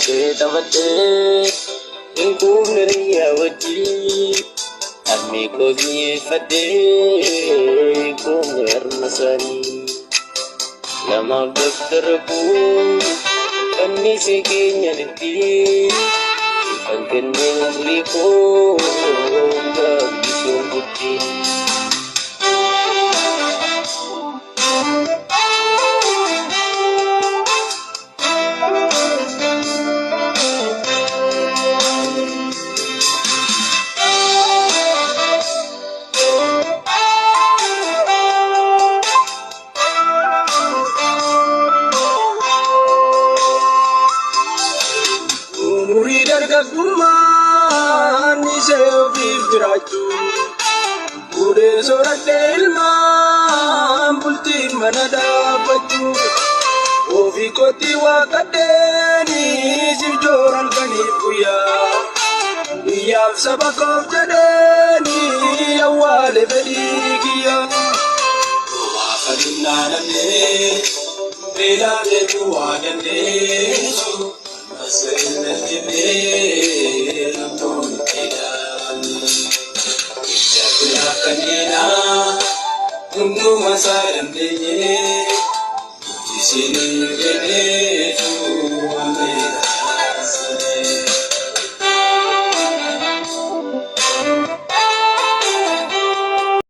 ke tabate ku neriya wadi ami ko bi fade ko mer masani lama daftarku kanni sikinya diti angkene liko ga bisung buti Dargagummaan ishee ofiif jiraachuu fuudhee soorata ilmaan bultiin mana dhaabbachuu ofii kootii waaqadheenii sirjoon halkaniif guyyaa biyyaaf saba koof jedheenii awwaale fedhii kiyyaa waa fadhinnaa dhabnee beelaa jechuu waa dandeessu Asal jibir pun tidak, jatuhlah kanina, tunggu masa dan di sini